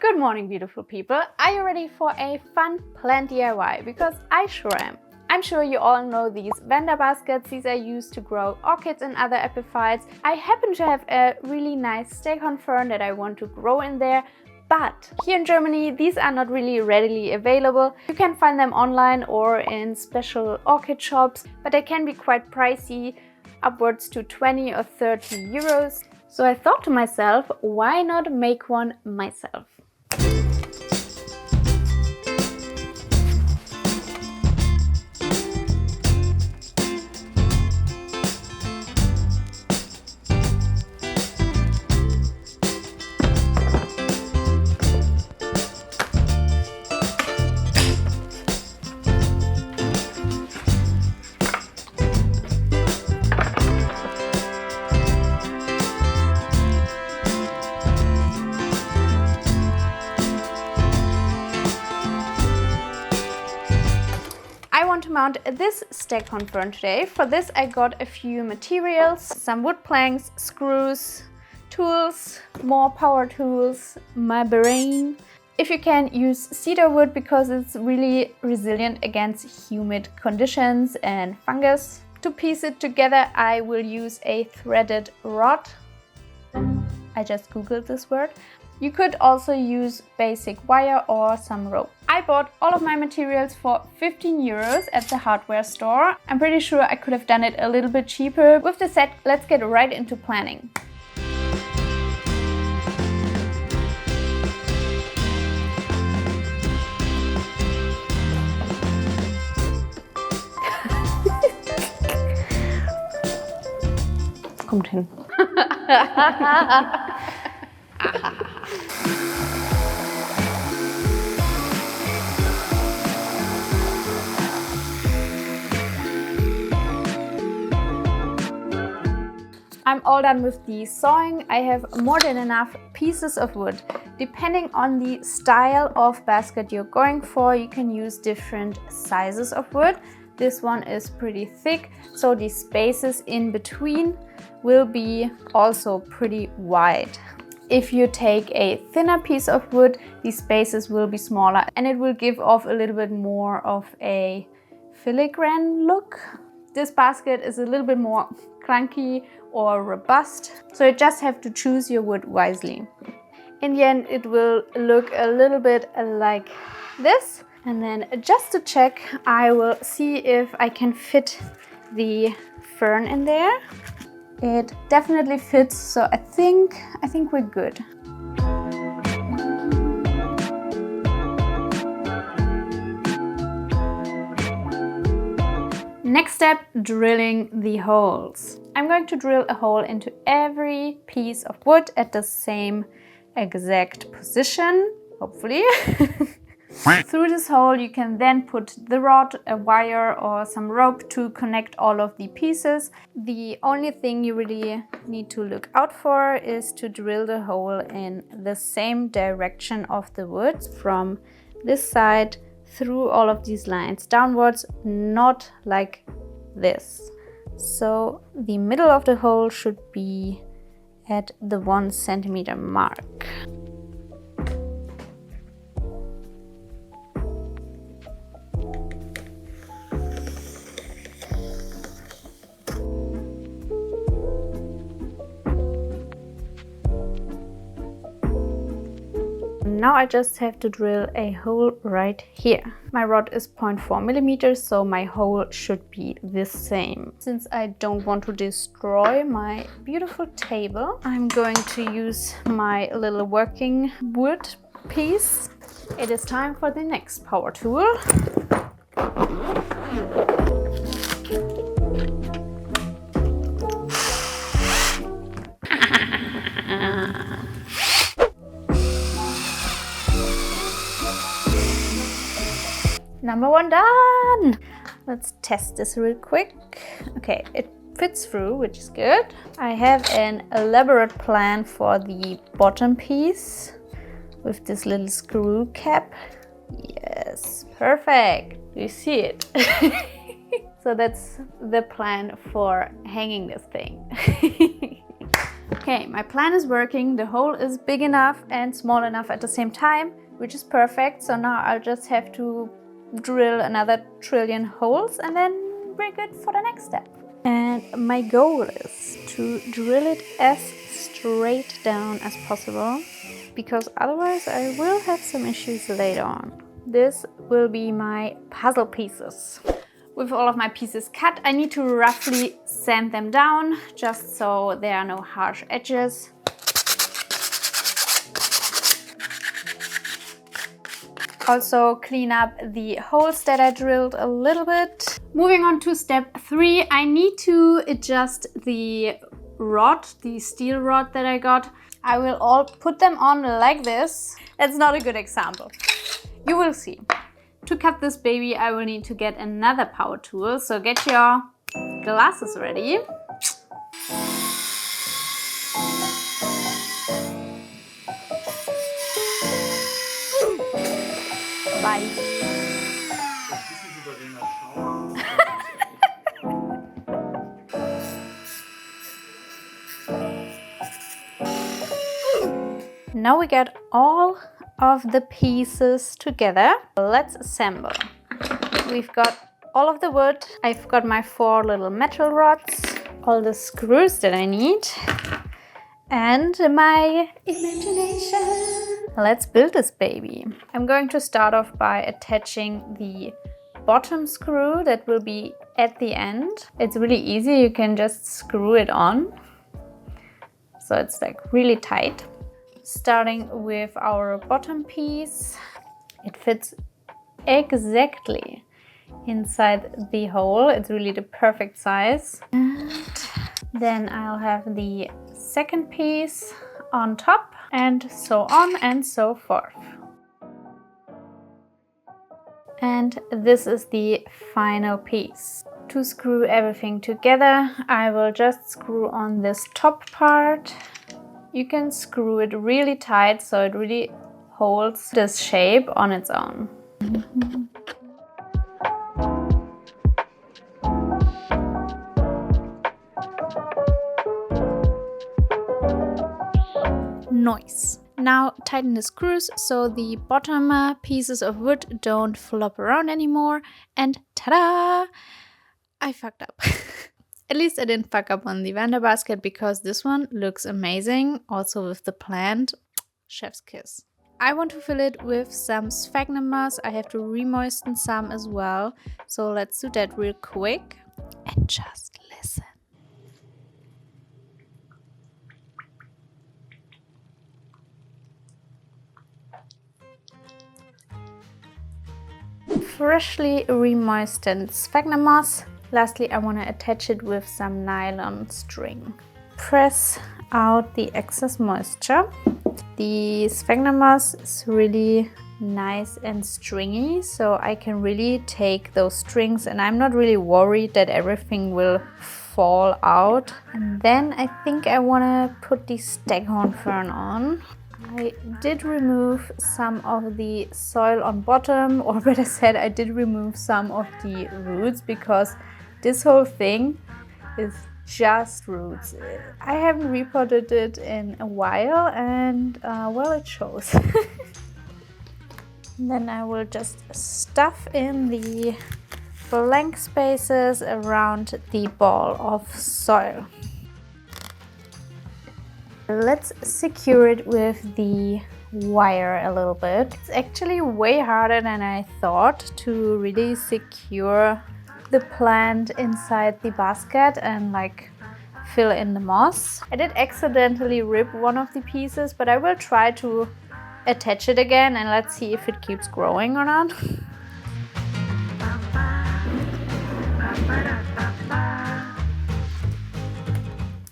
Good morning, beautiful people. Are you ready for a fun plant DIY? Because I sure am. I'm sure you all know these Vanda baskets. These are used to grow orchids and other epiphytes. I happen to have a really nice staghorn fern that I want to grow in there. But here in Germany, these are not really readily available. You can find them online or in special orchid shops, but they can be quite pricey, upwards to 20 or 30 euros. So I thought to myself, why not make one myself? I want to mount this staghorn fern today. For this I got a few materials, some wood planks, screws, tools, more power tools, my brain. If you can, use cedar wood because it's really resilient against humid conditions and fungus. To piece it together I will use a threaded rod. I just googled this word. You could also use basic wire or some rope. I bought all of my materials for 15 euros at the hardware store. I'm pretty sure I could have done it a little bit cheaper. With the set, let's get right into planning. Kommt hin. I'm all done with the sawing. I have more than enough pieces of wood. Depending on the style of basket you're going for, you can use different sizes of wood. This one is pretty thick, so the spaces in between will be also pretty wide. If you take a thinner piece of wood, the spaces will be smaller and it will give off a little bit more of a filigrane look. This basket is a little bit more clunky or robust, so you just have to choose your wood wisely. In the end, it will look a little bit like this. And then just to check, I will see if I can fit the fern in there. It definitely fits, so I think we're good. Next step, drilling the holes. I'm going to drill a hole into every piece of wood at the same exact position, hopefully. Through this hole you can then put the rod, a wire or some rope to connect all of the pieces. The only thing you really need to look out for is to drill the hole in the same direction of the wood, from this side through all of these lines downwards, not like this. So the middle of the hole should be at the 1 centimeter mark. Now I just have to drill a hole right here. My rod is 0.4 millimeters, so my hole should be the same. Since I don't want to destroy my beautiful table, I'm going to use my little working wood piece. It is time for the next power tool. Number 1 done! Let's test this real quick. Okay, it fits through, which is good. I have an elaborate plan for the bottom piece with this little screw cap. Yes, perfect. You see it. So that's the plan for hanging this thing. Okay, my plan is working. The hole is big enough and small enough at the same time, which is perfect. So now I'll just have to drill another trillion holes and then we're good for the next step. And my goal is to drill it as straight down as possible, because otherwise I will have some issues later on. This will be my puzzle pieces. With all of my pieces cut, I need to roughly sand them down, just so there are no harsh edges. Also clean up the holes that I drilled a little bit. Moving on to step 3, I need to adjust the rod, the steel rod that I got. I will all put them on like this. That's not a good example. You will see. To cut this baby, I will need to get another power tool, so get your glasses ready. Bye. Now we got all of the pieces together. Let's assemble. We've got all of the wood. I've got my 4 little metal rods, all the screws that I need, and my imagination. Let's build this baby. I'm going to start off by attaching the bottom screw that will be at the end. It's really easy, you can just screw it on. So it's like really tight. Starting with our bottom piece, it fits exactly inside the hole. It's really the perfect size. And then I'll have the second piece on top, and so on and so forth. And this is the final piece. To screw everything together, I will just screw on this top part. You can screw it really tight so it really holds this shape on its own. Nice. Now tighten the screws so the bottom pieces of wood don't flop around anymore, and ta-da! I fucked up. At least I didn't fuck up on the Vanda basket, because this one looks amazing. Also with the plant, chef's kiss. I want to fill it with some sphagnum moss. I have to re-moisten some as well. So let's do that real quick and just listen. Freshly re-moistened sphagnum moss. Lastly, I want to attach it with some nylon string. Press out the excess moisture. The sphagnum moss is really nice and stringy, so I can really take those strings, and I'm not really worried that everything will fall out. And then I think I want to put the staghorn fern on. I did remove some of the soil on bottom, or better said, I did remove some of the roots, because this whole thing is just roots. I haven't repotted it in a while, and well, it shows. Then I will just stuff in the blank spaces around the ball of soil. Let's secure it with the wire a little bit. It's actually way harder than I thought to really secure the plant inside the basket and like fill in the moss. I did accidentally rip one of the pieces, but I will try to attach it again and let's see if it keeps growing or not.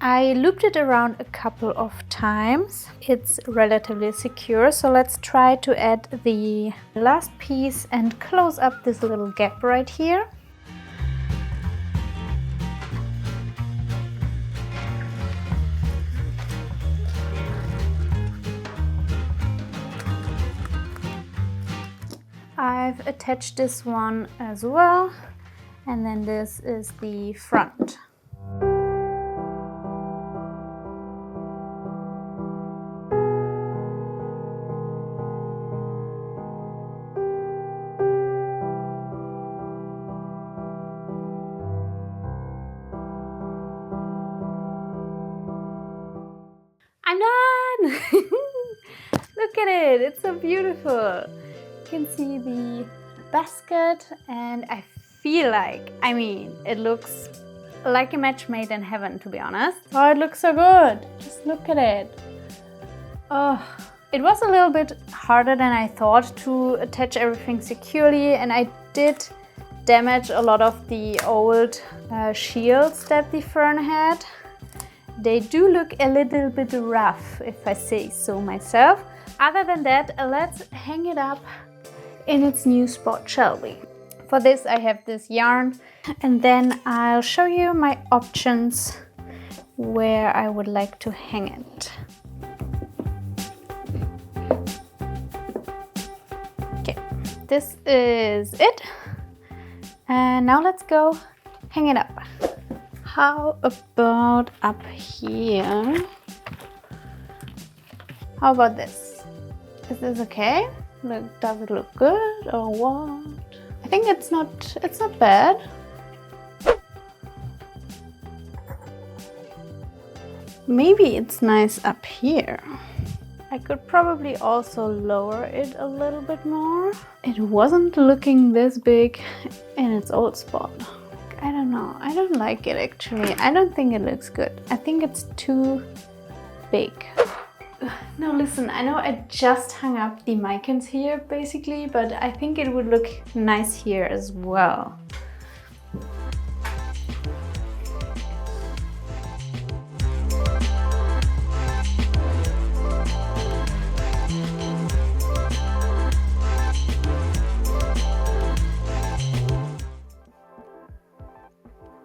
I looped it around a couple of times. It's relatively secure, so let's try to add the last piece and close up this little gap right here. I've attached this one as well, and then this is the front. Look at it, it's so beautiful. You can see the basket and I feel like, I mean, it looks like a match made in heaven, to be honest. Oh, it looks so good. Just look at it. Oh, it was a little bit harder than I thought to attach everything securely, and I did damage a lot of the old shields that the fern had. They do look a little bit rough, if I say so myself. Other than that, let's hang it up in its new spot, shall we? For this I have this yarn, and then I'll show you my options where I would like to hang it. Okay, this is it. And now let's go hang it up. How about up here? How about this? Is this okay? Does it look good or what? I think it's not bad. Maybe it's nice up here. I could probably also lower it a little bit more. It wasn't looking this big in its old spot. I don't know. I don't like it actually. I don't think it looks good. I think it's too big. Now listen, I know I just hung up the mycans here basically, but I think it would look nice here as well.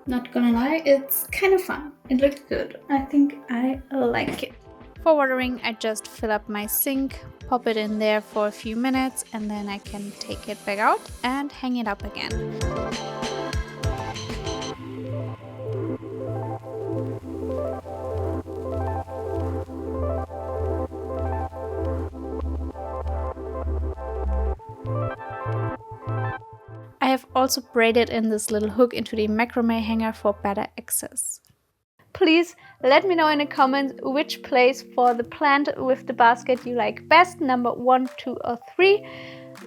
Not gonna lie, it's kind of fun. It looks good. I think I like it. For watering, I just fill up my sink, pop it in there for a few minutes, and then I can take it back out and hang it up again. I have also braided in this little hook into the macrame hanger for better access. Please let me know in the comments which place for the plant with the basket you like best, number 1, 2 or 3.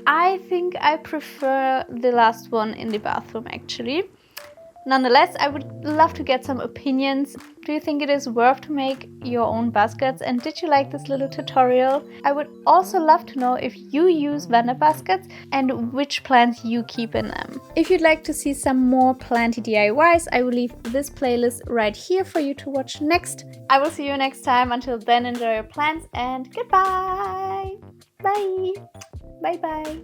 I think I prefer the last one in the bathroom actually. Nonetheless, I would love to get some opinions. Do you think it is worth to make your own baskets, and did you like this little tutorial? I would also love to know if you use Vanda baskets and which plants you keep in them. If you'd like to see some more planty DIYs, I will leave this playlist right here for you to watch next. I will see you next time. Until then, enjoy your plants and goodbye! Bye! Bye bye!